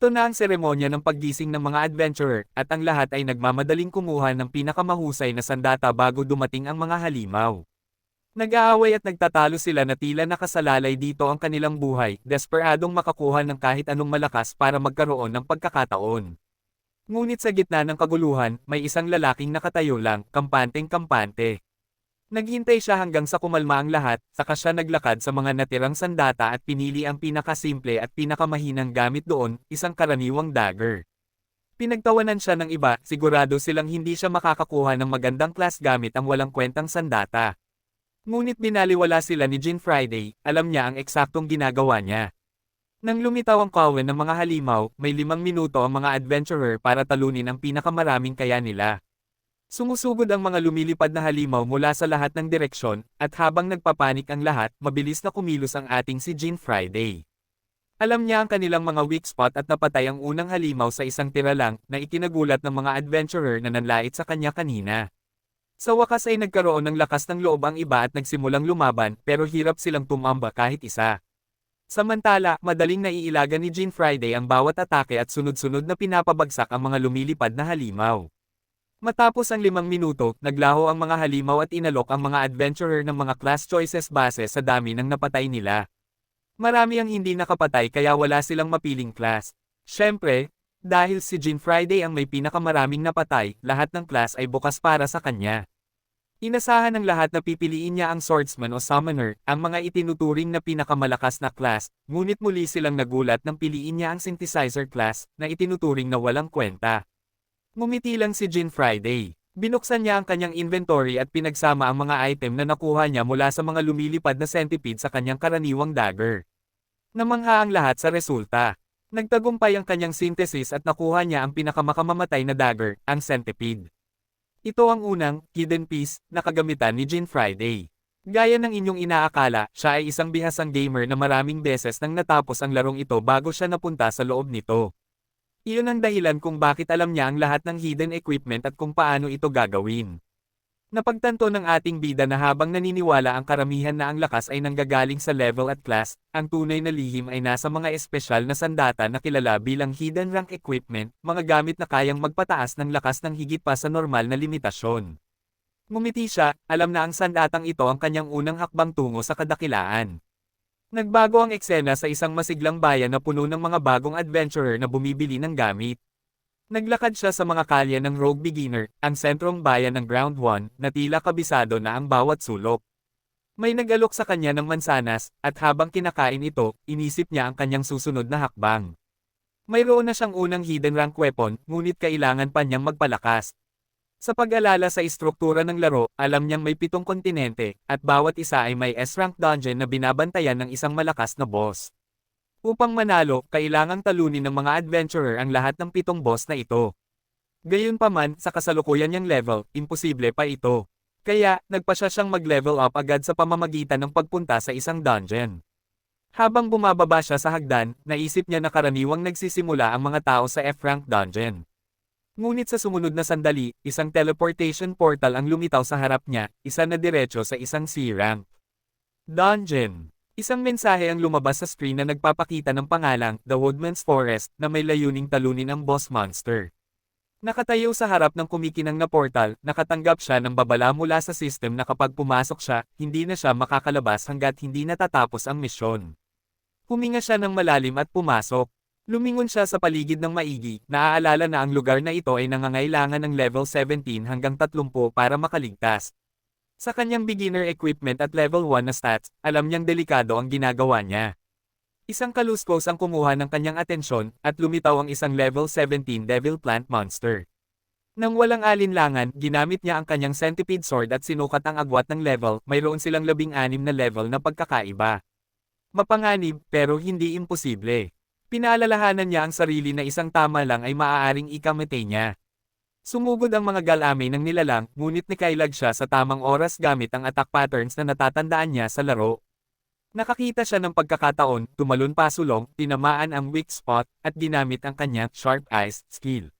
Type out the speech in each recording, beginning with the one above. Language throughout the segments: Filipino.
Ito na ang seremonya ng paggising ng mga adventurer, at ang lahat ay nagmamadaling kumuha ng pinakamahusay na sandata bago dumating ang mga halimaw. Nag-aaway at nagtatalo sila na tila nakasalalay dito ang kanilang buhay, desperadong makakuha ng kahit anong malakas para magkaroon ng pagkakataon. Ngunit sa gitna ng kaguluhan, may isang lalaking nakatayo lang, kampanteng-kampante. Naghintay siya hanggang sa kumalma ang lahat, saka siya naglakad sa mga natirang sandata at pinili ang pinakasimple at pinakamahinang gamit doon, isang karaniwang dagger. Pinagtawanan siya ng iba, sigurado silang hindi siya makakakuha ng magandang class gamit ang walang kwentang sandata. Ngunit binaliwala sila ni Jean Friday, alam niya ang eksaktong ginagawa niya. Nang lumitaw ang kawan ng mga halimaw, may 5 minuto ang mga adventurer para talunin ang pinakamaraming kaya nila. Sumusugod ang mga lumilipad na halimaw mula sa lahat ng direksyon, at habang nagpapanik ang lahat, mabilis na kumilos ang ating si Jean Friday. Alam niya ang kanilang mga weak spot at napatay ang unang halimaw sa isang tira lang, na ikinagulat ng mga adventurer na nanlait sa kanya kanina. Sa wakas ay nagkaroon ng lakas ng loob ang iba at nagsimulang lumaban, pero hirap silang tumamba kahit isa. Samantala, madaling naiilaga ni Jean Friday ang bawat atake at sunod-sunod na pinapabagsak ang mga lumilipad na halimaw. Matapos ang 5 minuto, naglaho ang mga halimaw at inalok ang mga adventurer ng mga class choices base sa dami ng napatay nila. Marami ang hindi nakapatay kaya wala silang mapiling class. Siyempre, dahil si Jean Friday ang may pinakamaraming napatay, lahat ng class ay bukas para sa kanya. Inasahan ng lahat na pipiliin niya ang swordsman o summoner, ang mga itinuturing na pinakamalakas na class, ngunit muli silang nagulat nang piliin niya ang synthesizer class, na itinuturing na walang kwenta. Ngumiti lang si Jean Friday. Binuksan niya ang kanyang inventory at pinagsama ang mga item na nakuha niya mula sa mga lumilipad na centipede sa kanyang karaniwang dagger. Namangha ang lahat sa resulta. Nagtagumpay ang kanyang synthesis at nakuha niya ang pinakamakamatay na dagger, ang centipede. Ito ang unang, hidden piece, na kagamitan ni Jean Friday. Gaya ng inyong inaakala, siya ay isang bihasang gamer na maraming beses nang natapos ang larong ito bago siya napunta sa loob nito. Iyon ang dahilan kung bakit alam niya ang lahat ng hidden equipment at kung paano ito gagawin. Napagtanto ng ating bida na habang naniniwala ang karamihan na ang lakas ay nanggagaling sa level at class, ang tunay na lihim ay nasa mga espesyal na sandata na kilala bilang hidden rank equipment, mga gamit na kayang magpataas ng lakas ng higit pa sa normal na limitasyon. Ngumiti siya, alam na ang sandatang ito ang kanyang unang hakbang tungo sa kadakilaan. Nagbago ang eksena sa isang masiglang bayan na puno ng mga bagong adventurer na bumibili ng gamit. Naglakad siya sa mga kalye ng Rogue Beginner, ang sentrong bayan ng Ground 1, na tila kabisado na ang bawat sulok. May nag-alok sa kanya ng mansanas, at habang kinakain ito, inisip niya ang kanyang susunod na hakbang. Mayroon na siyang unang hidden rank weapon, ngunit kailangan pa niyang magpalakas. Sa pag-alala sa istruktura ng laro, alam niyang may 7 kontinente, at bawat isa ay may S-rank dungeon na binabantayan ng isang malakas na boss. Upang manalo, kailangang talunin ng mga adventurer ang lahat ng 7 boss na ito. Gayunpaman, sa kasalukuyan niyang level, imposible pa ito. Kaya, nagpasya siyang mag-level up agad sa pamamagitan ng pagpunta sa isang dungeon. Habang bumababa siya sa hagdan, naisip niya na karaniwang nagsisimula ang mga tao sa F-rank dungeon. Ngunit sa sumunod na sandali, isang teleportation portal ang lumitaw sa harap niya, isa na diretso sa isang C-rank dungeon. Isang mensahe ang lumabas sa screen na nagpapakita ng pangalang, The Woodman's Forest, na may layuning talunin ang boss monster. Nakatayo sa harap ng kumikinang na portal, nakatanggap siya ng babala mula sa system na kapag pumasok siya, hindi na siya makakalabas hanggat hindi natatapos ang misyon. Huminga siya ng malalim at pumasok. Lumingon siya sa paligid ng maigi, naaalala na ang lugar na ito ay nangangailangan ng level 17 hanggang 30 para makaligtas. Sa kanyang beginner equipment at level 1 na stats, alam niyang delikado ang ginagawa niya. Isang kaluskos ang kumuha ng kanyang atensyon, at lumitaw ang isang level 17 devil plant monster. Nang walang alinlangan, ginamit niya ang kanyang centipede sword at sinukat ang agwat ng level, mayroon silang 16 na level na pagkakaiba. Mapanganib, pero hindi imposible. Pinaalalahanan niya ang sarili na isang tama lang ay maaaring ikamete niya. Sumugod ang mga galamay ng nilalang, ngunit nakailag siya sa tamang oras gamit ang attack patterns na natatandaan niya sa laro. Nakakita siya ng pagkakataon, tumalon pasulong, tinamaan ang weak spot, at ginamit ang kanyang sharp eyes skill.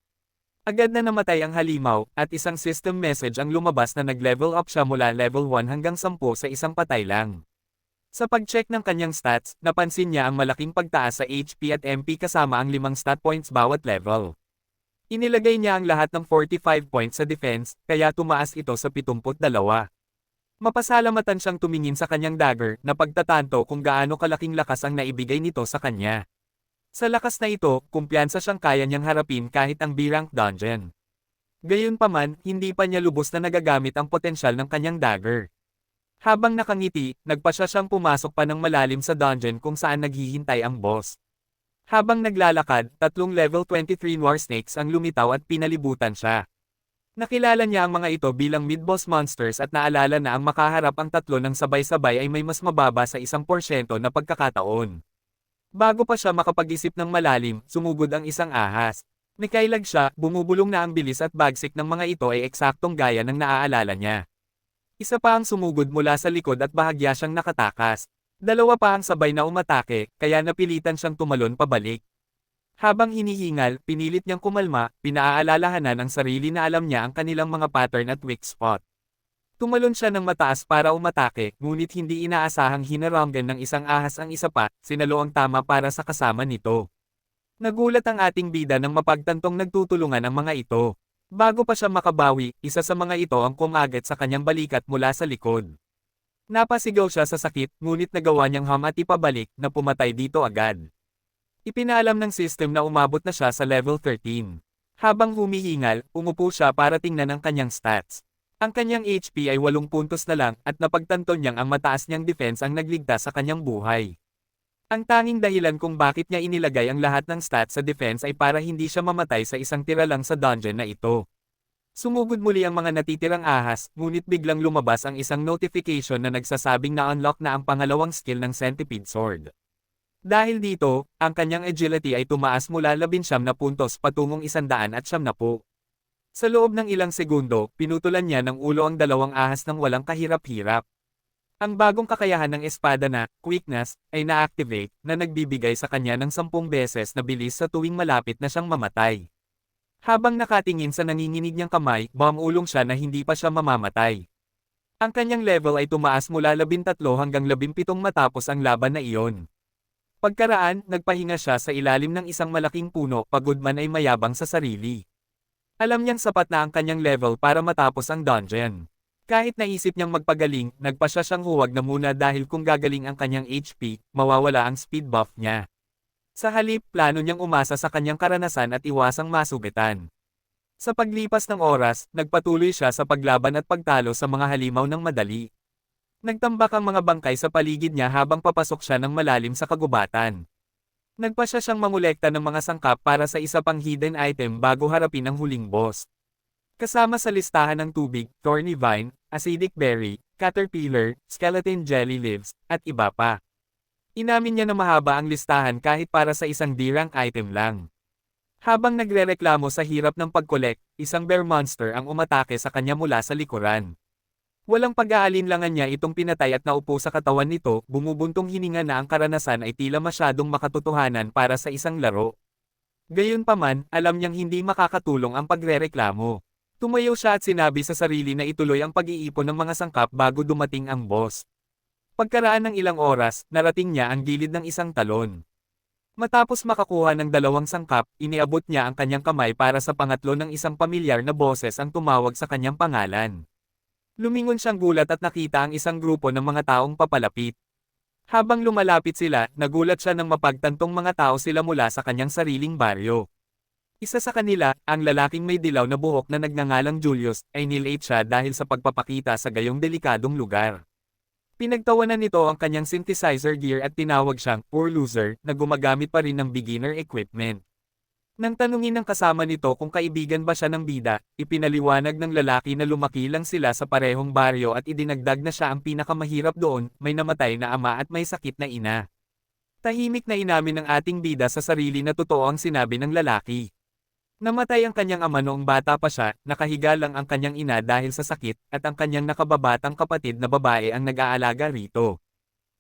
Agad na namatay ang halimaw, at isang system message ang lumabas na nag-level up siya mula level 1 hanggang 10 sa isang patay lang. Sa pag-check ng kanyang stats, napansin niya ang malaking pagtaas sa HP at MP kasama ang 5 stat points bawat level. Inilagay niya ang lahat ng 45 points sa defense, kaya tumaas ito sa 72. Mapasalamatan siyang tumingin sa kanyang dagger na pagtatanto kung gaano kalaking lakas ang naibigay nito sa kanya. Sa lakas na ito, kumpiyansa siyang kaya niyang harapin kahit ang B-rank dungeon. Gayunpaman, hindi pa niya lubos na nagagamit ang potensyal ng kanyang dagger. Habang nakangiti, nagpasya siyang pumasok pa ng malalim sa dungeon kung saan naghihintay ang boss. Habang naglalakad, 3 level 23 War Snakes ang lumitaw at pinalibutan siya. Nakilala niya ang mga ito bilang mid-boss monsters at naalala na ang makaharap ang tatlo ng sabay-sabay ay may mas mababa sa 1% na pagkakataon. Bago pa siya makapag-isip ng malalim, sumugod ang isang ahas. Nakailag siya, bumubulong na ang bilis at bagsik ng mga ito ay eksaktong gaya ng naaalala niya. Isa pa ang sumugod mula sa likod at bahagya siyang nakatakas. Dalawa pa ang sabay na umatake, kaya napilitan siyang tumalon pabalik. Habang hinihingal, pinilit niyang kumalma, pinaaalalahanan ang sarili na alam niya ang kanilang mga pattern at weak spot. Tumalon siya ng mataas para umatake, ngunit hindi inaasahang hinaranggan ng isang ahas ang isa pa, sinalo ang tama para sa kasama nito. Nagulat ang ating bida nang mapagtantong nagtutulungan ang mga ito. Bago pa siya makabawi, isa sa mga ito ang kumagat sa kanyang balikat mula sa likod. Napasigaw siya sa sakit, ngunit nagawa niyang hamati pabalik na pumatay dito agad. Ipinaalam ng system na umabot na siya sa level 13. Habang humihingal, umupo siya para tingnan ang kanyang stats. Ang kanyang HP ay 8 puntos na lang at napagtanto niyang ang mataas niyang defense ang nagligtas sa kanyang buhay. Ang tanging dahilan kung bakit niya inilagay ang lahat ng stats sa defense ay para hindi siya mamatay sa isang tira lang sa dungeon na ito. Sumugod muli ang mga natitirang ahas, ngunit biglang lumabas ang isang notification na nagsasabing na-unlock na ang pangalawang skill ng Centipede Sword. Dahil dito, ang kanyang agility ay tumaas mula 19 na puntos patungong 170. Sa loob ng ilang segundo, pinutulan niya ng ulo ang dalawang ahas ng walang kahirap-hirap. Ang bagong kakayahan ng espada na, quickness, ay na-activate, na nagbibigay sa kanya ng 10 beses na bilis sa tuwing malapit na siyang mamatay. Habang nakatingin sa nanginginig niyang kamay, bumulong siya na hindi pa siya mamamatay. Ang kanyang level ay tumaas mula 13 hanggang 17 matapos ang laban na iyon. Pagkaraan, nagpahinga siya sa ilalim ng isang malaking puno, pagod man ay mayabang sa sarili. Alam niyang sapat na ang kanyang level para matapos ang dungeon. Kahit naisip niyang magpagaling, nagpasya siyang huwag na muna dahil kung gagaling ang kanyang HP, mawawala ang speed buff niya. Sa halip, plano niyang umasa sa kanyang karanasan at iwasang masubitan. Sa paglipas ng oras, nagpatuloy siya sa paglaban at pagtalo sa mga halimaw ng madali. Nagtambak ang mga bangkay sa paligid niya habang papasok siya ng malalim sa kagubatan. Nagpasya siyang mangolekta ng mga sangkap para sa isa pang hidden item bago harapin ang huling boss. Kasama sa listahan ng tubig, thorny vine, acidic berry, caterpillar, skeleton jelly leaves, at iba pa. Inamin niya na mahaba ang listahan kahit para sa isang D-rank item lang. Habang nagrereklamo sa hirap ng pag-collect, isang bear monster ang umatake sa kanya mula sa likuran. Walang pag-aalinlangan niya itong pinatay at naupo sa katawan nito, bumubuntong hininga na ang karanasan ay tila masyadong makatotohanan para sa isang laro. Gayunpaman, alam niyang hindi makakatulong ang pagrereklamo. Tumayo siya at sinabi sa sarili na ituloy ang pag-iipon ng mga sangkap bago dumating ang boss. Pagkaraan ng ilang oras, narating niya ang gilid ng isang talon. Matapos makakuha ng 2 sangkap, iniabot niya ang kanyang kamay para sa pangatlo ng isang pamilyar na boses ang tumawag sa kanyang pangalan. Lumingon siyang gulat at nakita ang isang grupo ng mga taong papalapit. Habang lumalapit sila, nagulat siya nang mapagtantong mga tao sila mula sa kanyang sariling baryo. Isa sa kanila, ang lalaking may dilaw na buhok na nagngangalang Julius, ay nilate siya dahil sa pagpapakita sa gayong delikadong lugar. Pinagtawanan nito ang kanyang synthesizer gear at tinawag siyang poor loser na gumagamit pa rin ng beginner equipment. Nang tanungin ng kasama nito kung kaibigan ba siya ng bida, ipinaliwanag ng lalaki na lumaki lang sila sa parehong baryo at idinagdag na siya ang pinakamahirap doon, may namatay na ama at may sakit na ina. Tahimik na inamin ng ating bida sa sarili na totoo ang sinabi ng lalaki. Namatay ang kanyang ama noong bata pa siya, nakahiga lang ang kanyang ina dahil sa sakit, at ang kanyang nakababatang kapatid na babae ang nag-aalaga rito.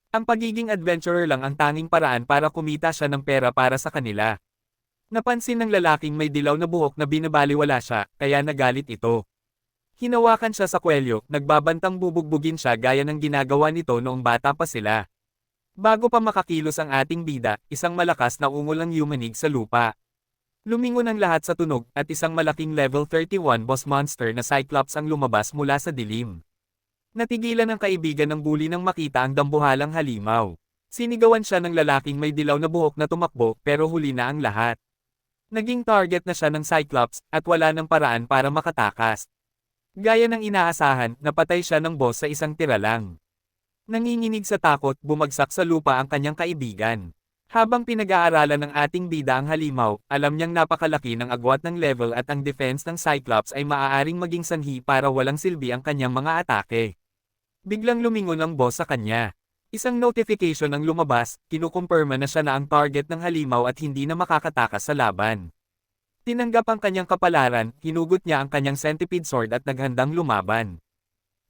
Ang pagiging adventurer lang ang tanging paraan para kumita siya ng pera para sa kanila. Napansin ng lalaking may dilaw na buhok na binabaliwala siya, kaya nagalit ito. Hinawakan siya sa kwelyo, nagbabantang bubugbugin siya gaya ng ginagawa nito noong bata pa sila. Bago pa makakilos ang ating bida, isang malakas na ungol ang yumanig sa lupa. Lumingon ang lahat sa tunog, at isang malaking level 31 boss monster na Cyclops ang lumabas mula sa dilim. Natigilan ang kaibigan ng bully nang makita ang dambuhalang halimaw. Sinigawan siya ng lalaking may dilaw na buhok na tumakbo, pero huli na ang lahat. Naging target na siya ng Cyclops, at wala ng paraan para makatakas. Gaya ng inaasahan, napatay siya ng boss sa isang tira lang. Nanginginig sa takot, bumagsak sa lupa ang kanyang kaibigan. Habang pinag-aaralan ng ating bida ang halimaw, alam niyang napakalaki ng agwat ng level at ang defense ng Cyclops ay maaaring maging sanhi para walang silbi ang kanyang mga atake. Biglang lumingon ang boss sa kanya. Isang notification ang lumabas, kinukumpirma na siya na ang target ng halimaw at hindi na makakatakas sa laban. Tinanggap ang kanyang kapalaran, hinugot niya ang kanyang centipede sword at naghandang lumaban.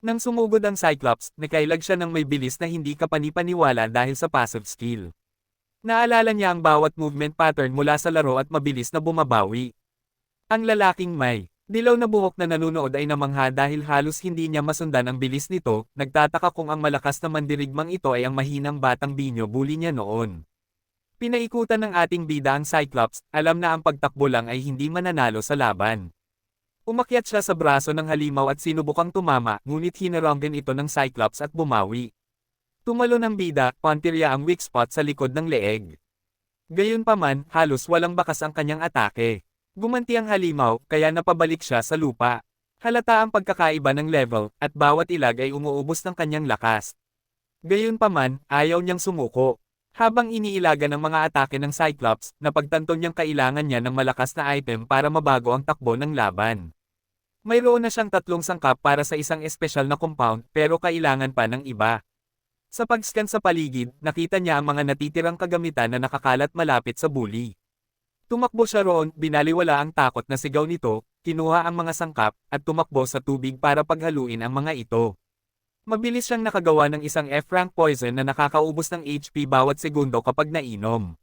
Nang sumugod ang Cyclops, nakailag siya ng may bilis na hindi kapanipaniwala dahil sa passive skill. Naalala niya ang bawat movement pattern mula sa laro at mabilis na bumabawi. Ang lalaking may dilaw na buhok na nanunood ay namangha dahil halos hindi niya masundan ang bilis nito, nagtataka kung ang malakas na mandirigmang ito ay ang mahinang batang binyo bully niya noon. Pinaikutan ng ating bida ang Cyclops, alam na ang pagtakbo lang ay hindi mananalo sa laban. Umakyat siya sa braso ng halimaw at sinubukang tumama, ngunit hinaranggan ito ng Cyclops at bumawi. Tumalon ang bida, pantirya ang weak spot sa likod ng leeg. Gayunpaman, halos walang bakas ang kanyang atake. Gumanti ang halimaw, kaya napabalik siya sa lupa. Halata ang pagkakaiba ng level, at bawat ilag ay umuubos ng kanyang lakas. Gayunpaman, ayaw niyang sumuko. Habang iniilaga ng mga atake ng Cyclops, napagtanto niyang kailangan niya ng malakas na item para mabago ang takbo ng laban. Mayroon na siyang 3 sangkap para sa isang espesyal na compound, pero kailangan pa ng iba. Sa pag-scan sa paligid, nakita niya ang mga natitirang kagamitan na nakakalat malapit sa bully. Tumakbo siya roon, binaliwala ang takot na sigaw nito, kinuha ang mga sangkap, at tumakbo sa tubig para paghaluin ang mga ito. Mabilis siyang nakagawa ng isang F-rank poison na nakakaubos ng HP bawat segundo kapag nainom.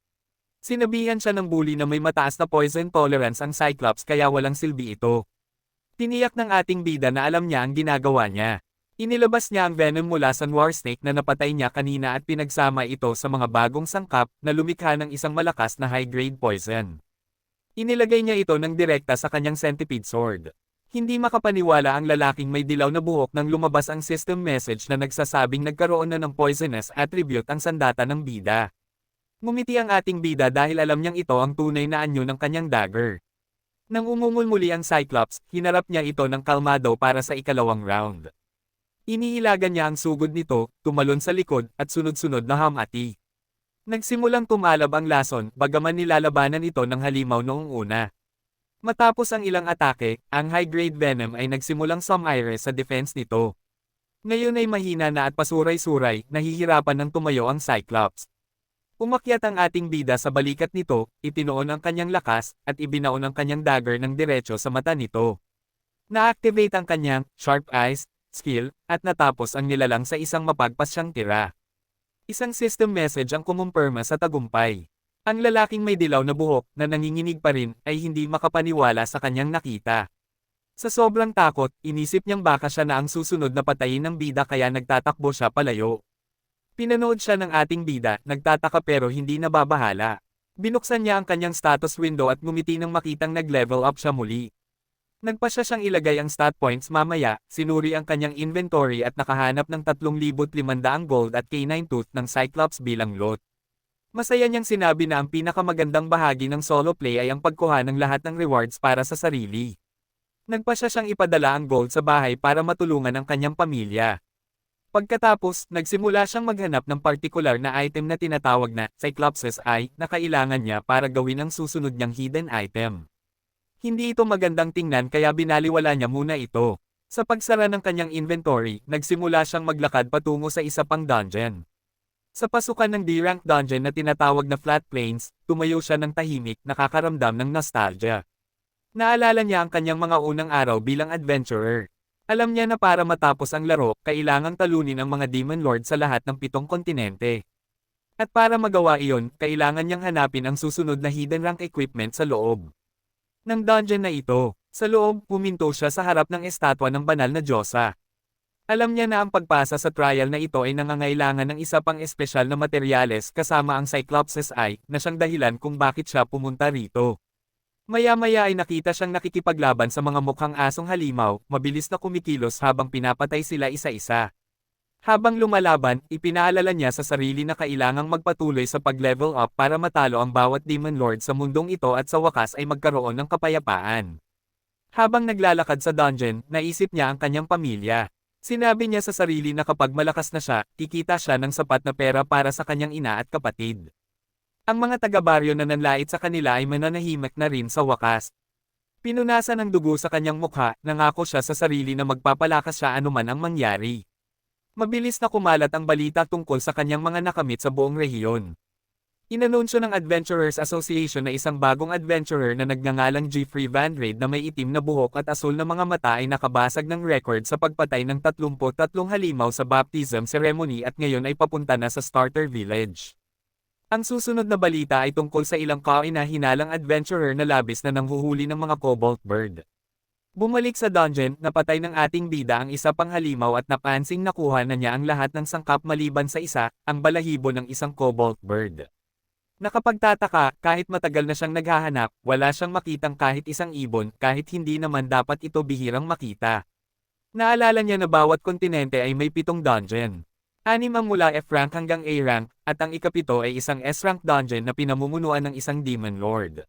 Sinabihan siya ng bully na may mataas na poison tolerance ang Cyclops kaya walang silbi ito. Tiniyak ng ating bida na alam niya ang ginagawa niya. Inilabas niya ang venom mula sa War Snake na napatay niya kanina at pinagsama ito sa mga bagong sangkap na lumikha ng isang malakas na high-grade poison. Inilagay niya ito ng direkta sa kanyang centipede sword. Hindi makapaniwala ang lalaking may dilaw na buhok nang lumabas ang system message na nagsasabing nagkaroon na ng poisonous attribute ang sandata ng bida. Ngumiti ang ating bida dahil alam niyang ito ang tunay na anyo ng kanyang dagger. Nang umungol muli ang Cyclops, hinarap niya ito ng kalmado para sa ikalawang round. Iniilagan niya ang sugod nito, tumalon sa likod, at sunod-sunod na hamati. Nagsimulang tumalab ang lason, bagaman nilalabanan ito ng halimaw noong una. Matapos ang ilang atake, ang high-grade venom ay nagsimulang sumire sa defense nito. Ngayon ay mahina na at pasuray-suray, nahihirapan ng tumayo ang Cyclops. Umakyat ang ating bida sa balikat nito, itinoon ang kanyang lakas, at ibinaon ang kanyang dagger ng diretso sa mata nito. Na-activate ang kanyang sharp eyes skill, at natapos ang nilalang sa isang mapagpasyang tira. Isang system message ang kumumpirma sa tagumpay. Ang lalaking may dilaw na buhok, na nanginginig pa rin, ay hindi makapaniwala sa kanyang nakita. Sa sobrang takot, inisip niyang baka siya na ang susunod na patayin ng bida kaya nagtatakbo siya palayo. Pinanood siya ng ating bida, nagtataka pero hindi nababahala. Binuksan niya ang kanyang status window at ngumiti nang makitang nag-level up siya muli. Nagpasya siyang ilagay ang stat points mamaya, sinuri ang kanyang inventory at nakahanap ng 3,500 gold at K9 tooth ng Cyclops bilang loot. Masaya niyang sinabi na ang pinakamagandang bahagi ng solo play ay ang pagkuha ng lahat ng rewards para sa sarili. Nagpasya siyang ipadala ang gold sa bahay para matulungan ang kanyang pamilya. Pagkatapos, nagsimula siyang maghanap ng partikular na item na tinatawag na Cyclops' Eye na kailangan niya para gawin ang susunod niyang hidden item. Hindi ito magandang tingnan kaya binaliwala niya muna ito. Sa pagsara ng kanyang inventory, nagsimula siyang maglakad patungo sa isa pang dungeon. Sa pasukan ng D-rank dungeon na tinatawag na Flat Plains, tumayo siya ng tahimik, nakakaramdam ng nostalgia. Naalala niya ang kanyang mga unang araw bilang adventurer. Alam niya na para matapos ang laro, kailangang talunin ang mga Demon Lord sa lahat ng 7 kontinente. At para magawa iyon, kailangan niyang hanapin ang susunod na hidden rank equipment sa loob ng dungeon na ito. Sa loob, huminto siya sa harap ng estatwa ng banal na Diyosa. Alam niya na ang pagpasa sa trial na ito ay nangangailangan ng isa pang espesyal na materyales kasama ang Cyclops' Eye na siyang dahilan kung bakit siya pumunta rito. Maya-maya ay nakita siyang nakikipaglaban sa mga mukhang asong halimaw, mabilis na kumikilos habang pinapatay sila isa-isa. Habang lumalaban, ipinaalala niya sa sarili na kailangang magpatuloy sa pag-level up para matalo ang bawat Demon Lord sa mundong ito at sa wakas ay magkaroon ng kapayapaan. Habang naglalakad sa dungeon, naisip niya ang kanyang pamilya. Sinabi niya sa sarili na kapag malakas na siya, kikita siya ng sapat na pera para sa kanyang ina at kapatid. Ang mga taga-baryo na nanlait sa kanila ay mananahimik na rin sa wakas. Pinunasan ng dugo sa kanyang mukha, nangako siya sa sarili na magpapalakas siya anuman ang mangyari. Mabilis na kumalat ang balita tungkol sa kanyang mga nakamit sa buong rehiyon. Inanunsyo ng Adventurers Association na isang bagong adventurer na nagngangalang Jeffrey Van Raid na may itim na buhok at asul na mga mata ay nakabasag ng record sa pagpatay ng 33 halimaw sa baptism ceremony at ngayon ay papunta na sa Starter Village. Ang susunod na balita ay tungkol sa ilang kaina-hinalang adventurer na labis na nanghuhuli ng mga cobalt bird. Bumalik sa dungeon, napatay ng ating bida ang isa pang halimaw at napansing nakuha na niya ang lahat ng sangkap maliban sa isa, ang balahibo ng isang cobalt bird. Nakapagtataka, kahit matagal na siyang naghahanap, wala siyang makitang kahit isang ibon, kahit hindi naman dapat ito bihirang makita. Naalala niya na bawat kontinente ay may 7 dungeon. 6 ang mula F-rank hanggang A-rank, at ang ikapito ay isang S-rank dungeon na pinamumunuan ng isang Demon Lord.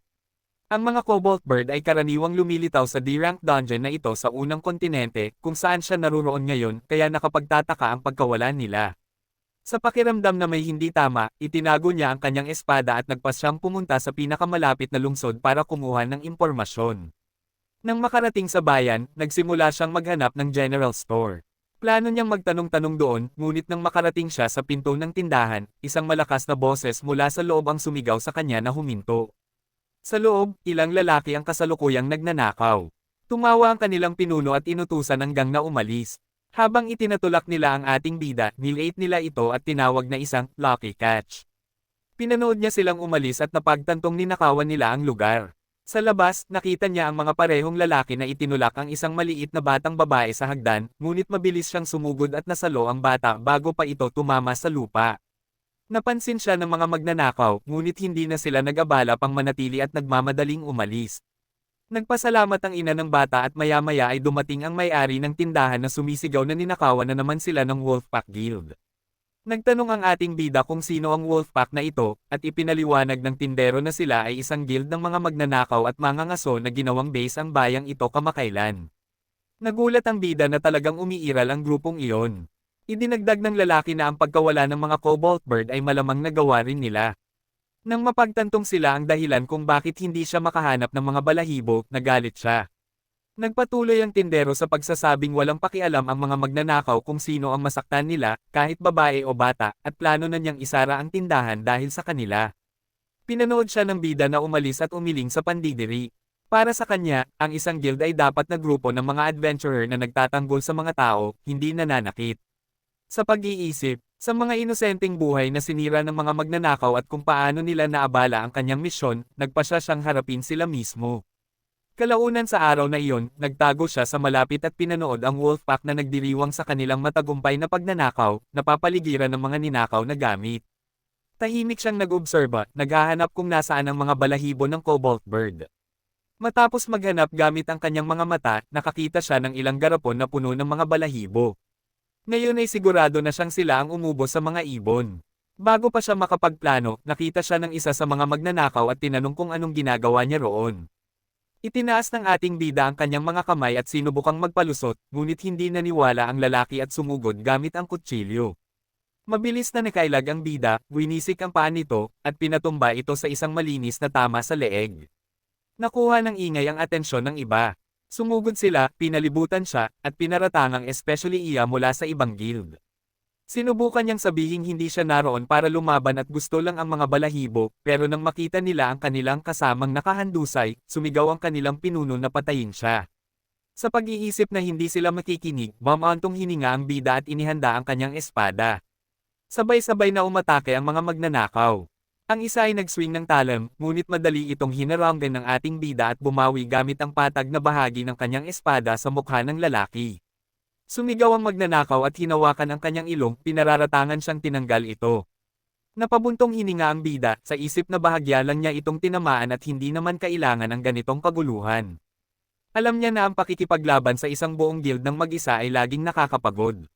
Ang mga Cobalt Bird ay karaniwang lumilitaw sa D-rank dungeon na ito sa unang kontinente, kung saan siya naruroon ngayon, kaya nakapagtataka ang pagkawala nila. Sa pakiramdam na may hindi tama, itinago niya ang kanyang espada at nagpasyang pumunta sa pinakamalapit na lungsod para kumuha ng impormasyon. Nang makarating sa bayan, nagsimula siyang maghanap ng general store. Plano niyang magtanong-tanong doon, ngunit nang makarating siya sa pinto ng tindahan, isang malakas na boses mula sa loob ang sumigaw sa kanya na huminto. Sa loob, ilang lalaki ang kasalukuyang nagnanakaw. Tumawa ang kanilang pinuno at inutusan hanggang na umalis. Habang itinatulak nila ang ating bida, nilate nila ito at tinawag na isang lucky catch. Pinanood niya silang umalis at napagtantong ninakawan nila ang lugar. Sa labas, nakita niya ang mga parehong lalaki na itinulak ang isang maliit na batang babae sa hagdan, ngunit mabilis siyang sumugod at nasalo ang bata bago pa ito tumama sa lupa. Napansin siya ng mga magnanakaw, ngunit hindi na sila nag-abala pang manatili at nagmamadaling umalis. Nagpasalamat ang ina ng bata at maya-maya ay dumating ang may-ari ng tindahan na sumisigaw na ninakawan na naman sila ng Wolfpack Guild. Nagtanong ang ating bida kung sino ang Wolfpack na ito, at ipinaliwanag ng tindero na sila ay isang guild ng mga magnanakaw at mangangaso na ginawang base ang bayang ito kamakailan. Nagulat ang bida na talagang umiiral ang grupong iyon. Idinagdag ng lalaki na ang pagkawala ng mga Cobalt Bird ay malamang nagawa rin nila. Nang mapagtantong sila ang dahilan kung bakit hindi siya makahanap ng mga balahibo, nagalit siya. Nagpatuloy ang tindero sa pagsasabing walang pakialam ang mga magnanakaw kung sino ang masaktan nila, kahit babae o bata, at plano na niyang isara ang tindahan dahil sa kanila. Pinanood siya ng bida na umalis at umiling sa pandidiri. Para sa kanya, ang isang guild ay dapat na grupo ng mga adventurer na nagtatanggol sa mga tao, hindi nananakit. Sa pag-iisip, sa mga inosenteng buhay na sinira ng mga magnanakaw at kung paano nila naabala ang kanyang misyon, nagpasya siyang harapin sila mismo. Kalaunan sa araw na iyon, nagtago siya sa malapit at pinanood ang Wolfpack na nagdiriwang sa kanilang matagumpay na pagnanakaw, napapaligiran ng mga ninakaw na gamit. Tahimik siyang nag-obserba, naghahanap kung nasaan ang mga balahibo ng Cobalt Bird. Matapos maghanap gamit ang kanyang mga mata, nakakita siya ng ilang garapon na puno ng mga balahibo. Ngayon ay sigurado na siyang sila ang umubos sa mga ibon. Bago pa siya makapagplano, nakita siya ng isa sa mga magnanakaw at tinanong kung anong ginagawa niya roon. Itinaas ng ating bida ang kanyang mga kamay at sinubukang magpalusot, ngunit hindi naniwala ang lalaki at sumugod gamit ang kutsilyo. Mabilis na nakailag ang bida, winisik ang paa nito, at pinatumba ito sa isang malinis na tama sa leeg. Nakuha ng ingay ang atensyon ng iba. Sumugod sila, pinalibutan siya, at pinaratangang especially iya mula sa ibang guild. Sinubukan niyang sabihing hindi siya naroon para lumaban at gusto lang ang mga balahibo, pero nang makita nila ang kanilang kasamang nakahandusay, sumigaw ang kanilang pinuno na patayin siya. Sa pag-iisip na hindi sila makikinig, mamantong hininga ang bida at inihanda ang kanyang espada. Sabay-sabay na umatake ang mga magnanakaw. Ang isa ay nag-swing ng talam, ngunit madali itong hinaranggan ng ating bida at bumawi gamit ang patag na bahagi ng kanyang espada sa mukha ng lalaki. Sumigaw ang magnanakaw at hinawakan ang kanyang ilong, pinararatangan siyang tinanggal ito. Napabuntong hininga ang bida, sa isip na bahagya lang niya itong tinamaan at hindi naman kailangan ang ganitong kaguluhan. Alam niya na ang pakikipaglaban sa isang buong guild ng mag-isa ay laging nakakapagod.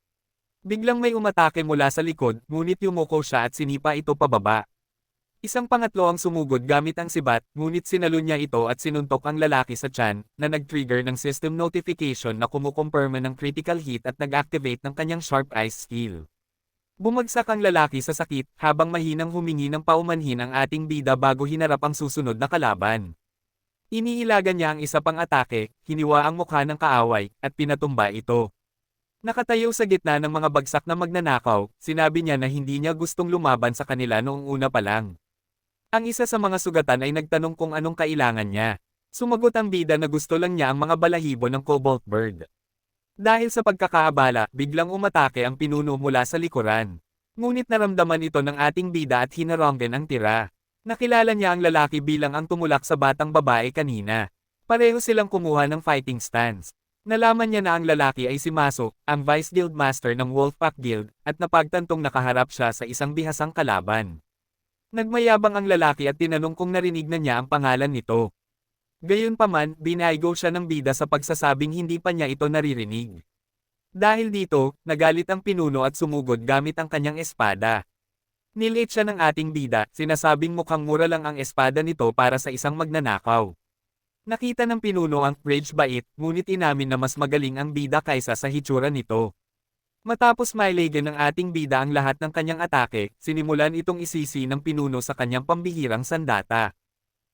Biglang may umatake mula sa likod, ngunit yumuko siya at sinipa ito pababa. Isang pangatlo ang sumugod gamit ang sibat, ngunit sinalun niya ito at sinuntok ang lalaki sa tiyan, na nag-trigger ng system notification na kumukumpirma ng critical hit at nag-activate ng kanyang sharp eyes skill. Bumagsak ang lalaki sa sakit, habang mahinang humingi ng paumanhin ang ating bida bago hinarap ang susunod na kalaban. Iniilagan niya ang isa pang atake, hiniwa ang mukha ng kaaway, at pinatumba ito. Nakatayo sa gitna ng mga bagsak na magnanakaw, sinabi niya na hindi niya gustong lumaban sa kanila noong una pa lang. Ang isa sa mga sugatan ay nagtanong kung anong kailangan niya. Sumagot ang bida na gusto lang niya ang mga balahibo ng Cobalt Bird. Dahil sa pagkakaabala, biglang umatake ang pinuno mula sa likuran. Ngunit naramdaman ito ng ating bida at hinaronggan ang tira. Nakilala niya ang lalaki bilang ang tumulak sa batang babae kanina. Pareho silang kumuha ng fighting stance. Nalaman niya na ang lalaki ay si Maso, ang Vice Guild Master ng Wolfpack Guild, at napagtantong nakaharap siya sa isang bihasang kalaban. Nagmayabang ang lalaki at tinanong kung narinig na niya ang pangalan nito. Gayunpaman, binaygo siya ng bida sa pagsasabing hindi pa niya ito naririnig. Dahil dito, nagalit ang pinuno at sumugod gamit ang kanyang espada. Nilit siya ng ating bida, sinasabing mukhang mura lang ang espada nito para sa isang magnanakaw. Nakita ng pinuno ang rage bait, ngunit inamin na mas magaling ang bida kaysa sa hitsura nito. Matapos mailagan ng ating bida ang lahat ng kanyang atake, sinimulan itong isisi ng pinuno sa kanyang pambihirang sandata.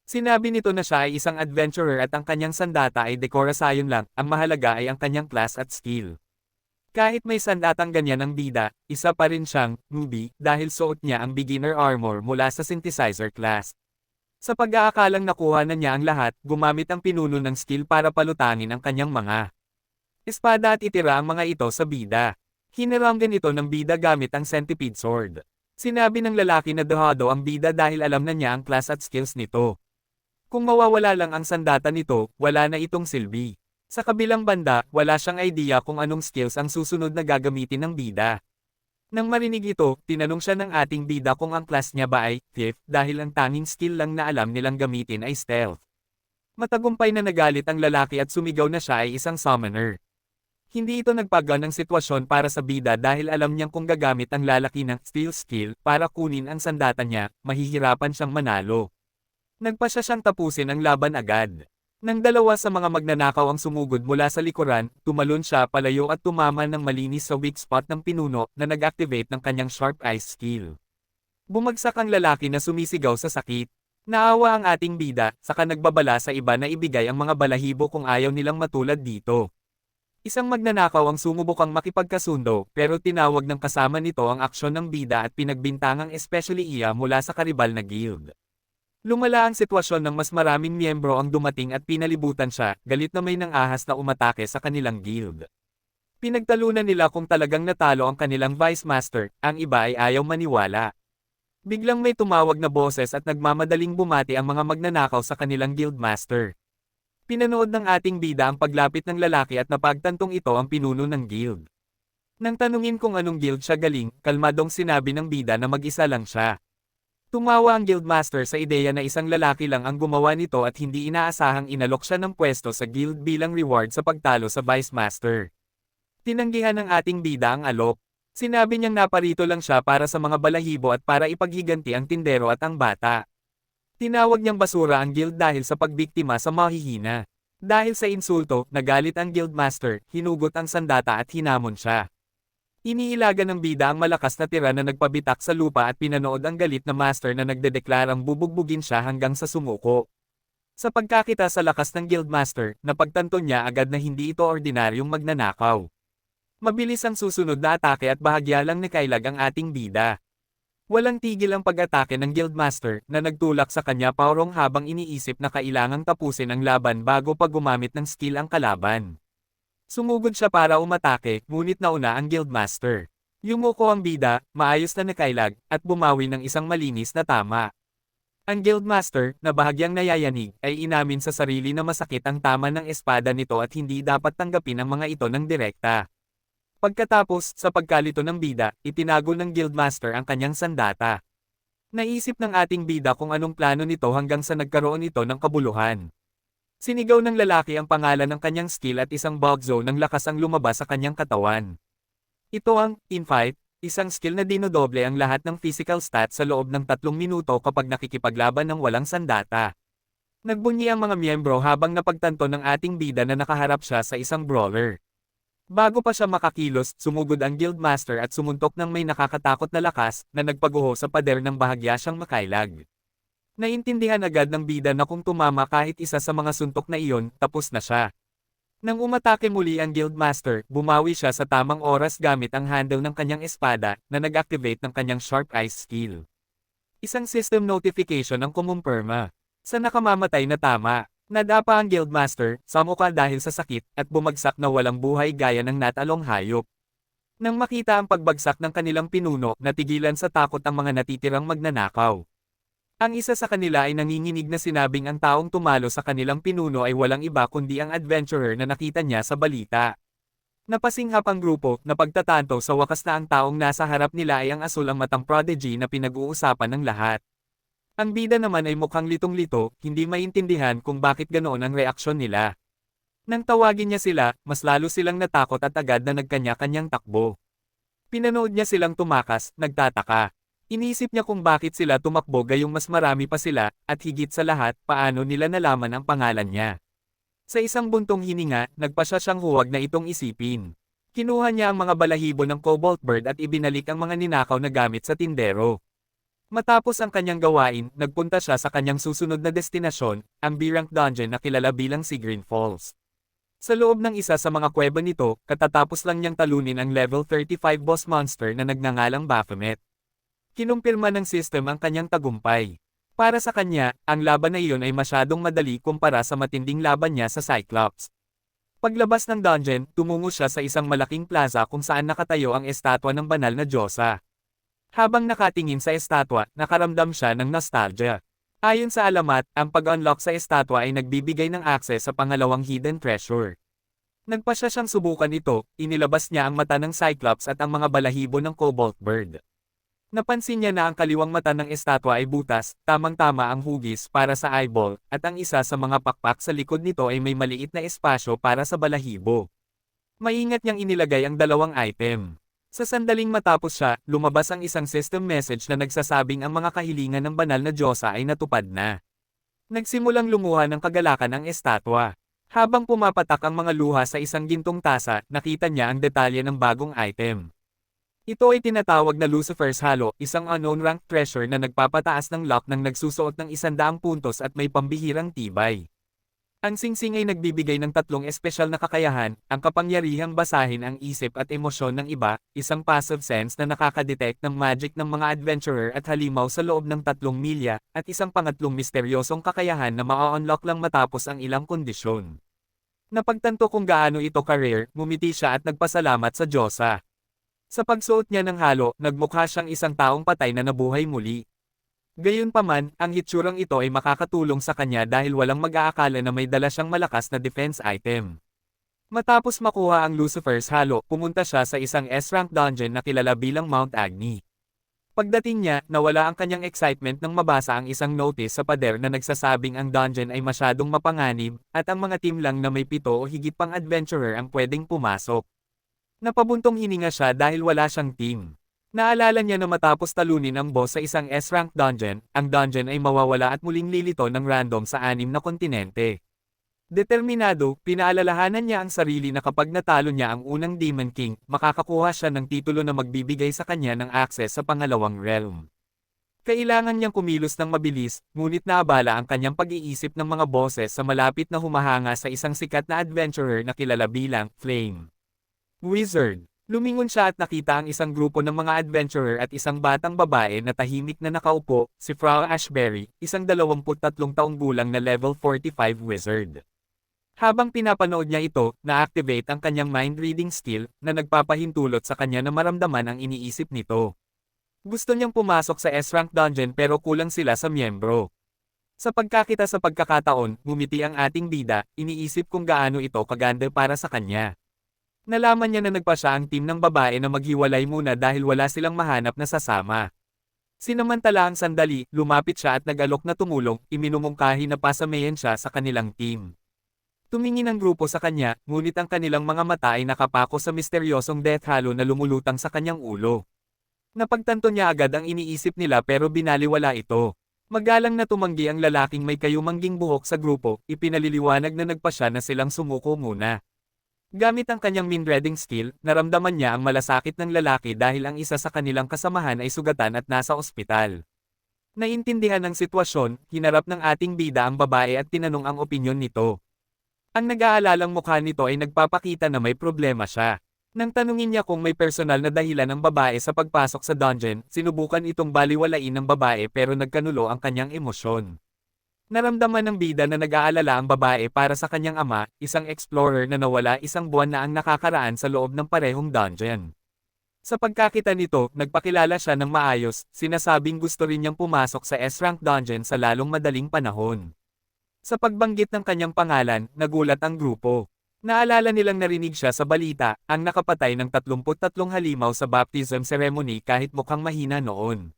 Sinabi nito na siya ay isang adventurer at ang kanyang sandata ay dekorasyon lang, ang mahalaga ay ang kanyang class at skill. Kahit may sandatang ganyan ang bida, isa pa rin siyang newbie dahil suot niya ang beginner armor mula sa synthesizer class. Sa pag-aakalang nakuha na niya ang lahat, gumamit ang pinuno ng skill para palutangin ang kanyang mga espada at itira ang mga ito sa bida. Hinarang din ito ng bida gamit ang centipede sword. Sinabi ng lalaki na dehado ang bida dahil alam na niya ang class at skills nito. Kung mawawala lang ang sandata nito, wala na itong silbi. Sa kabilang banda, wala siyang idea kung anong skills ang susunod na gagamitin ng bida. Nang marinig ito, tinanong siya ng ating bida kung ang class niya ba ay thief dahil ang tanging skill lang na alam nilang gamitin ay stealth. Matagumpay na nagalit ang lalaki at sumigaw na siya ay isang summoner. Hindi ito nagpagaan ng sitwasyon para sa bida dahil alam niyang kung gagamit ang lalaki ng steal skill para kunin ang sandata niya, mahihirapan siyang manalo. Nagpasya siyang tapusin ang laban agad. Nang dalawa sa mga magnanakaw ang sumugod mula sa likuran, tumalon siya palayo at tumama ng malinis sa weak spot ng pinuno na nag-activate ng kanyang sharp eyes skill. Bumagsak ang lalaki na sumisigaw sa sakit. Naawa ang ating bida, saka nagbabala sa iba na ibigay ang mga balahibo kung ayaw nilang matulad dito. Isang magnanakaw ang sumubukang makipagkasundo, pero tinawag ng kasama nito ang aksyon ng bida at pinagbintangang especially iya mula sa karibal na guild. Lumala ang sitwasyon ng mas maraming miyembro ang dumating at pinalibutan siya, galit na may nang-ahas na umatake sa kanilang guild. Pinagtalunan nila kung talagang natalo ang kanilang Vice Master, ang iba ay ayaw maniwala. Biglang may tumawag na boses at nagmamadaling bumati ang mga magnanakaw sa kanilang Guild Master. Pinanood ng ating bida ang paglapit ng lalaki at napagtantong ito ang pinuno ng guild. Nang tanungin kung anong guild siya galing, kalmadong sinabi ng bida na mag-isa lang siya. Tumawa ang guildmaster sa ideya na isang lalaki lang ang gumawa nito at hindi inaasahang inalok siya ng pwesto sa guild bilang reward sa pagtalo sa vice master. Tinanggihan ng ating bida ang alok. Sinabi niyang naparito lang siya para sa mga balahibo at para ipaghiganti ang tindero at ang bata. Tinawag niyang basura ang guild dahil sa pagbiktima sa mahihina. Dahil sa insulto, nagalit ang guildmaster, hinugot ang sandata at hinamon siya. Iniilaga ng bida ang malakas na tira na nagpabitak sa lupa at pinanood ang galit na master na nagdedeklarang bubugbugin siya hanggang sa sumuko. Sa pagkakita sa lakas ng guildmaster, napagtanto niya agad na hindi ito ordinaryong magnanakaw. Mabilis ang susunod na atake at bahagya lang nakailag ang ating bida. Walang tigil ang pag-atake ng guildmaster na nagtulak sa kanya paurong habang iniisip na kailangang tapusin ang laban bago pa gumamit ng skill ang kalaban. Sumugod siya para umatake, ngunit nauna ang guildmaster. Yumuko ang bida, maayos na nakailag, at bumawi ng isang malinis na tama. Ang guildmaster, na bahagyang nayayanig, ay inamin sa sarili na masakit ang tama ng espada nito at hindi dapat tanggapin ang mga ito ng direkta. Pagkatapos, sa pagkalito ng bida, itinago ng Guildmaster ang kanyang sandata. Naisip ng ating bida kung anong plano nito hanggang sa nagkaroon ito ng kabuluhan. Sinigaw ng lalaki ang pangalan ng kanyang skill at isang bulk zone ng lakas ang lumabas sa kanyang katawan. Ito ang Infight, isang skill na dinodoble ang lahat ng physical stats sa loob ng 3 minuto kapag nakikipaglaban ng walang sandata. Nagbunyi ang mga miyembro habang napagtanto ng ating bida na nakaharap siya sa isang brawler. Bago pa siya makakilos, sumugod ang Guildmaster at sumuntok ng may nakakatakot na lakas na nagpaguho sa pader ng bahagya siyang makailag. Naintindihan agad ng bida na kung tumama kahit isa sa mga suntok na iyon, tapos na siya. Nang umatake muli ang Guildmaster, bumawi siya sa tamang oras gamit ang handle ng kanyang espada na nag-activate ng kanyang Sharp Eyes skill. Isang system notification ang kumumpirma. Sa nakamamatay na tama, nadapa ang Guildmaster sa mukha dahil sa sakit at bumagsak na walang buhay gaya ng natalong hayop. Nang makita ang pagbagsak ng kanilang pinuno, natigilan sa takot ang mga natitirang magnanakaw. Ang isa sa kanila ay nanginginig na sinabing ang taong tumalo sa kanilang pinuno ay walang iba kundi ang adventurer na nakita niya sa balita. Napasinghap ang grupo na pagtatanto sa wakas na ang taong nasa harap nila ay ang asul ang matang prodigy na pinag-uusapan ng lahat. Ang bida naman ay mukhang litong-lito, hindi maintindihan kung bakit ganoon ang reaksyon nila. Nang tawagin niya sila, mas lalo silang natakot at agad na nagkanya-kanyang takbo. Pinanood niya silang tumakas, nagtataka. Inisip niya kung bakit sila tumakbo gayong mas marami pa sila, at higit sa lahat, paano nila nalaman ang pangalan niya. Sa isang buntong hininga, nagpasya siyang huwag na itong isipin. Kinuha niya ang mga balahibo ng Cobalt Bird at ibinalik ang mga ninakaw na gamit sa tindero. Matapos ang kanyang gawain, nagpunta siya sa kanyang susunod na destinasyon, ang B-rank dungeon na kilala bilang Sigreen Falls. Sa loob ng isa sa mga kuweba nito, katatapos lang niyang talunin ang level 35 boss monster na nagngangalang Baphomet. Kinumpirma ng system ang kanyang tagumpay. Para sa kanya, ang laban na iyon ay masyadong madali kumpara sa matinding laban niya sa Cyclops. Paglabas ng dungeon, tumungo siya sa isang malaking plaza kung saan nakatayo ang estatwa ng banal na Diyosa. Habang nakatingin sa estatwa, nakaramdam siya ng nostalgia. Ayon sa alamat, ang pag-unlock sa estatwa ay nagbibigay ng access sa pangalawang hidden treasure. Nagpasya siyang subukan ito, inilabas niya ang mata ng Cyclops at ang mga balahibo ng Cobalt Bird. Napansin niya na ang kaliwang mata ng estatwa ay butas, tamang-tama ang hugis para sa eyeball, at ang isa sa mga pakpak sa likod nito ay may maliit na espasyo para sa balahibo. Maingat niyang inilagay ang dalawang item. Sa sandaling matapos siya, lumabas ang isang system message na nagsasabing ang mga kahilingan ng banal na Diyosa ay natupad na. Nagsimulang lumuha ng kagalakan ang estatwa. Habang pumapatak ang mga luha sa isang gintong tasa, nakita niya ang detalye ng bagong item. Ito ay tinatawag na Lucifer's Halo, isang unknown rank treasure na nagpapataas ng luck nang nagsusuot ng 100 puntos at may pambihirang tibay. Ang singsing ay nagbibigay ng 3 espesyal na kakayahan, ang kapangyarihang basahin ang isip at emosyon ng iba, isang passive sense na nakakadetect ng magic ng mga adventurer at halimaw sa loob ng 3 milya, at isang pangatlong misteryosong kakayahan na ma-unlock lang matapos ang ilang kondisyon. Napagtanto kung gaano ito ka-rare, ngumiti siya at nagpasalamat sa Diyosa. Sa pagsuot niya ng halo, nagmukha siyang isang taong patay na nabuhay muli. Gayunpaman, ang hitsurang ito ay makakatulong sa kanya dahil walang mag-aakala na may dala siyang malakas na defense item. Matapos makuha ang Lucifer's Halo, pumunta siya sa isang S-rank dungeon na kilala bilang Mount Agni. Pagdating niya, nawala ang kanyang excitement nang mabasa ang isang notice sa pader na nagsasabing ang dungeon ay masyadong mapanganib, at ang mga team lang na may 7 o higit pang adventurer ang pwedeng pumasok. Napabuntong hininga siya dahil wala siyang team. Naalala niya na matapos talunin ang boss sa isang S-rank dungeon, ang dungeon ay mawawala at muling lilito ng random sa 6 na kontinente. Determinado, pinaalalahanan niya ang sarili na kapag natalo niya ang unang Demon King, makakakuha siya ng titulo na magbibigay sa kanya ng access sa pangalawang realm. Kailangan niyang kumilos ng mabilis, ngunit naabala ang kanyang pag-iisip ng mga boses sa malapit na humahanga sa isang sikat na adventurer na kilala bilang Flame Wizard. Lumingon siya at nakita ang isang grupo ng mga adventurer at isang batang babae na tahimik na nakaupo, si Frau Ashbury, isang 23 taong gulang na level 45 wizard. Habang pinapanood niya ito, na-activate ang kanyang mind reading skill, na nagpapahintulot sa kanya na maramdaman ang iniisip nito. Gusto niyang pumasok sa S-rank dungeon pero kulang sila sa miyembro. Sa pagkakita sa pagkakataon, ngumiti ang ating bida, iniisip kung gaano ito kaganda para sa kanya. Nalaman niya na nagpasya ang team ng babae na maghiwalay muna dahil wala silang mahanap na sasama. Sinamantala ang sandali, lumapit siya at nag-alok na tumulong, iminumungkahi na pasamayan siya sa kanilang team. Tumingin ang grupo sa kanya, ngunit ang kanilang mga mata ay nakapako sa misteryosong death halo na lumulutang sa kanyang ulo. Napagtanto niya agad ang iniisip nila pero binaliwala ito. Magalang na tumanggi ang lalaking may kayumangging buhok sa grupo, ipinaliliwanag na nagpasya na silang sumuko muna. Gamit ang kanyang min-reading skill, naramdaman niya ang malasakit ng lalaki dahil ang isa sa kanilang kasamahan ay sugatan at nasa ospital. Naintindihan ng sitwasyon, hinarap ng ating bida ang babae at tinanong ang opinyon nito. Ang nag-aalalang mukha nito ay nagpapakita na may problema siya. Nang tanungin niya kung may personal na dahilan ng babae sa pagpasok sa dungeon, sinubukan itong baliwalain ng babae pero nagkanulo ang kanyang emosyon. Naramdaman ng bida na nag-aalala ang babae para sa kanyang ama, isang explorer na nawala isang buwan na ang nakakaraan sa loob ng parehong dungeon. Sa pagkakita nito, nagpakilala siya ng maayos, sinasabing gusto rin niyang pumasok sa S-rank dungeon sa lalong madaling panahon. Sa pagbanggit ng kanyang pangalan, nagulat ang grupo. Naalala nilang narinig siya sa balita, ang nakapatay ng 33 halimaw sa baptism ceremony kahit mukhang mahina noon.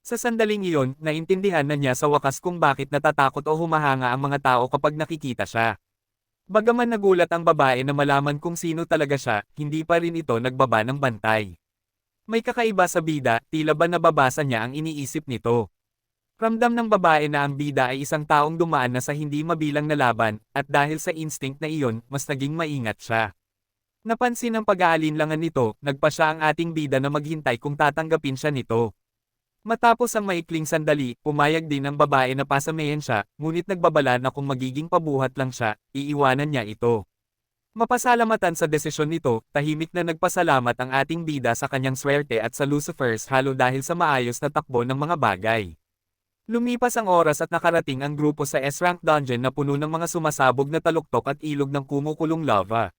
Sa sandaling iyon, naintindihan na niya sa wakas kung bakit natatakot o humahanga ang mga tao kapag nakikita siya. Bagaman nagulat ang babae na malaman kung sino talaga siya, hindi pa rin ito nagbaba ng bantay. May kakaiba sa bida, tila ba nababasa niya ang iniisip nito. Ramdam ng babae na ang bida ay isang taong dumaan na sa hindi mabilang na laban, at dahil sa instinct na iyon, mas naging maingat siya. Napansin ang pag-aalinlangan nito, nagpa siya ang ating bida na maghintay kung tatanggapin siya nito. Matapos ang maikling sandali, pumayag din ang babae na pasamayan siya, ngunit nagbabala na kung magiging pabuhat lang siya, iiwanan niya ito. Mapasalamatan sa desisyon nito, tahimik na nagpasalamat ang ating bida sa kanyang swerte at sa Lucifer's halo dahil sa maayos na takbo ng mga bagay. Lumipas ang oras at nakarating ang grupo sa S-rank dungeon na puno ng mga sumasabog na taluktok at ilog ng kumukulong lava.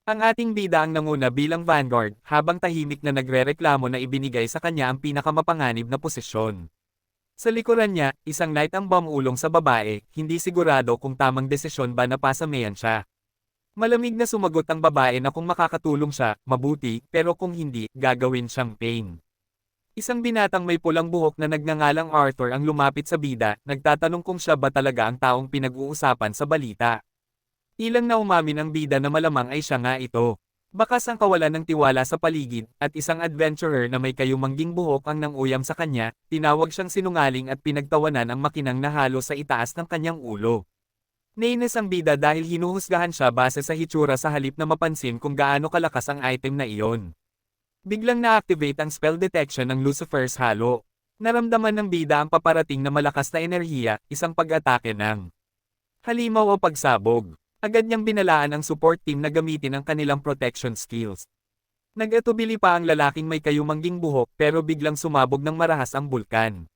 Ang ating bida ang nanguna bilang vanguard, habang tahimik na nagrereklamo na ibinigay sa kanya ang pinakamapanganib na posisyon. Sa likuran niya, isang knight ang bumulong sa babae, hindi sigurado kung tamang desisyon ba na pasamayan siya. Malamig na sumagot ang babae na kung makakatulong siya, mabuti, pero kung hindi, gagawin siyang pain. Isang binatang may pulang buhok na nagngangalang Arthur ang lumapit sa bida, nagtatanong kung siya ba talaga ang taong pinag-uusapan sa balita. Ilang na umamin ang bida na malamang ay siya nga ito. Bakas ang kawalan ng tiwala sa paligid, at isang adventurer na may kayumangging buhok ang nanguyam sa kanya, tinawag siyang sinungaling at pinagtawanan ang makinang nahalo sa itaas ng kanyang ulo. Nainis ang bida dahil hinuhusgahan siya base sa hitsura sa halip na mapansin kung gaano kalakas ang item na iyon. Biglang na-activate ang spell detection ng Lucifer's halo. Naramdaman ng bida ang paparating na malakas na enerhiya, isang pag-atake ng halimaw o pagsabog. Agad niyang binalaan ang support team na gamitin ang kanilang protection skills. Nag-atubili pa ang lalaking may kayumangging buhok pero biglang sumabog ng marahas ang bulkan.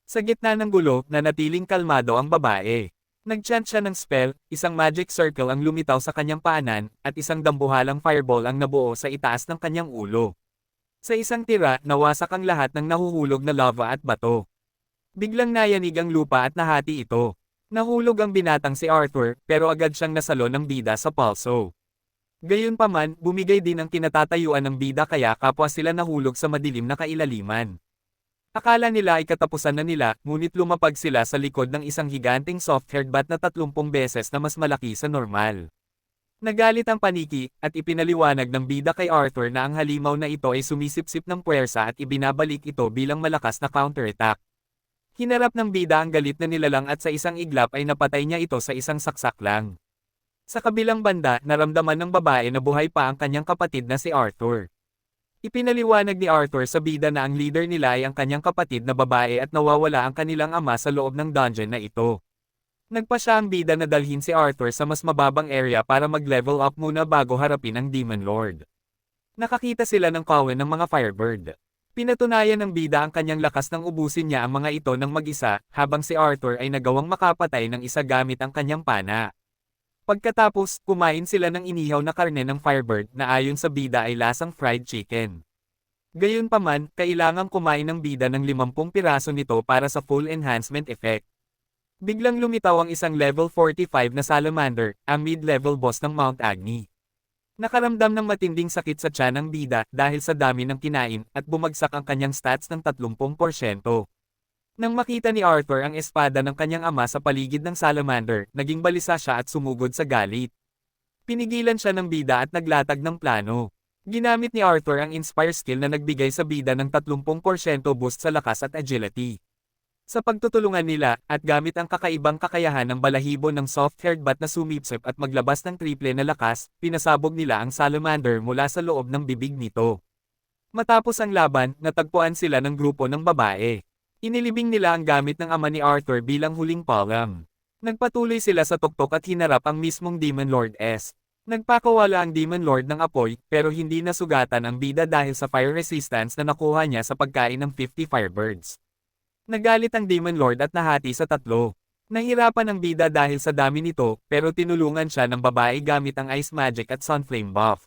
Sa gitna ng gulo, nanatiling kalmado ang babae. Nag-chant siya ng spell, isang magic circle ang lumitaw sa kanyang paanan, at isang dambuhalang fireball ang nabuo sa itaas ng kanyang ulo. Sa isang tira, nawasak ang lahat ng nahuhulog na lava at bato. Biglang nayanig ang lupa at nahati ito. Nahulog ang binatang si Arthur, pero agad siyang nasalo ng bida sa pulso. Gayunpaman, bumigay din ang kinatatayuan ng bida kaya kapwa sila nahulog sa madilim na kailaliman. Akala nila ay katapusan na nila, ngunit lumapag sila sa likod ng isang higanteng soft-haired bat na 30 beses na mas malaki sa normal. Nagalit ang paniki, at ipinaliwanag ng bida kay Arthur na ang halimaw na ito ay sumisipsip ng puwersa at ibinabalik ito bilang malakas na counterattack. Hinarap ng bida ang galit na nilalang at sa isang iglap ay napatay niya ito sa isang saksak lang. Sa kabilang banda, naramdaman ng babae na buhay pa ang kanyang kapatid na si Arthur. Ipinaliwanag ni Arthur sa bida na ang leader nila ay ang kanyang kapatid na babae at nawawala ang kanilang ama sa loob ng dungeon na ito. Nagpa siya ang bida na dalhin si Arthur sa mas mababang area para mag-level up muna bago harapin ang Demon Lord. Nakakita sila ng kawan ng mga Firebird. Pinatunayan ng bida ang kanyang lakas nang ubusin niya ang mga ito ng mag-isa, habang si Arthur ay nagawang makapatay ng isa gamit ang kanyang pana. Pagkatapos, kumain sila ng inihaw na karne ng Firebird na ayon sa bida ay lasang fried chicken. Gayunpaman, kailangang kumain ng bida ng 50 piraso nito para sa full enhancement effect. Biglang lumitaw ang isang level 45 na salamander, ang mid-level boss ng Mount Agni. Nakaramdam ng matinding sakit sa tiyan ang bida dahil sa dami ng kinain at bumagsak ang kanyang stats ng 30%. Nang makita ni Arthur ang espada ng kanyang ama sa paligid ng salamander, naging balisa siya at sumugod sa galit. Pinigilan siya ng bida at naglatag ng plano. Ginamit ni Arthur ang Inspire skill na nagbigay sa bida ng 30% boost sa lakas at agility. Sa pagtutulungan nila, at gamit ang kakaibang kakayahan ng balahibo ng soft-haired bat na sumipsip at maglabas ng triple na lakas, pinasabog nila ang salamander mula sa loob ng bibig nito. Matapos ang laban, natagpuan sila ng grupo ng babae. Inilibing nila ang gamit ng ama ni Arthur bilang huling palang. Nagpatuloy sila sa tuktok at hinarap ang mismong Demon Lord S. Nagpakawala ang Demon Lord ng apoy, pero hindi nasugatan ang bida dahil sa fire resistance na nakuha niya sa pagkain ng 50 Firebirds. Nagalit ang Demon Lord at nahati sa tatlo. Nahirapan ang bida dahil sa dami nito, pero tinulungan siya ng babae gamit ang Ice Magic at Sunflame buff.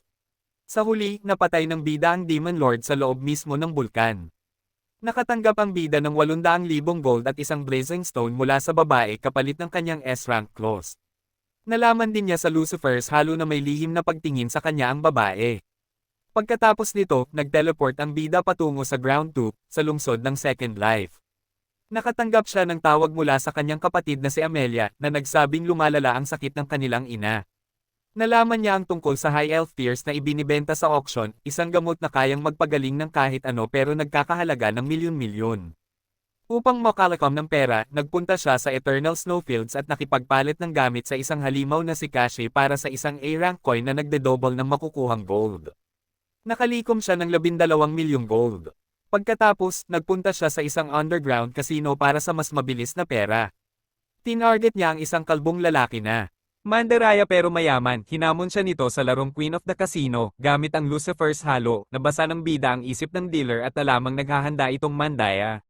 Sa huli, napatay ng bida ang Demon Lord sa loob mismo ng bulkan. Nakatanggap ang bida ng 800,000 gold at isang Blazing Stone mula sa babae kapalit ng kanyang S-rank claws. Nalaman din niya sa Lucifer's Halo na may lihim na pagtingin sa kanya ang babae. Pagkatapos nito, nag-teleport ang bida patungo sa Ground 2, sa lungsod ng Second Life. Nakatanggap siya ng tawag mula sa kanyang kapatid na si Amelia, na nagsabing lumalala ang sakit ng kanilang ina. Nalaman niya ang tungkol sa High Elf Tears na ibinibenta sa auction, isang gamot na kayang magpagaling ng kahit ano pero nagkakahalaga ng milyon-milyon. Upang makalakom ng pera, nagpunta siya sa Eternal Snowfields at nakipagpalit ng gamit sa isang halimaw na si Kashi para sa isang A-rank coin na nagde-double ng makukuhang gold. Nakalikom siya ng 12 milyong gold. Pagkatapos, nagpunta siya sa isang underground casino para sa mas mabilis na pera. Tinarget niya ang isang kalbong lalaki na mandaraya pero mayaman. Hinamon siya nito sa larong Queen of the Casino, gamit ang Lucifer's Halo, nabasa ng bida ang isip ng dealer at alamang naghahanda itong mandaya.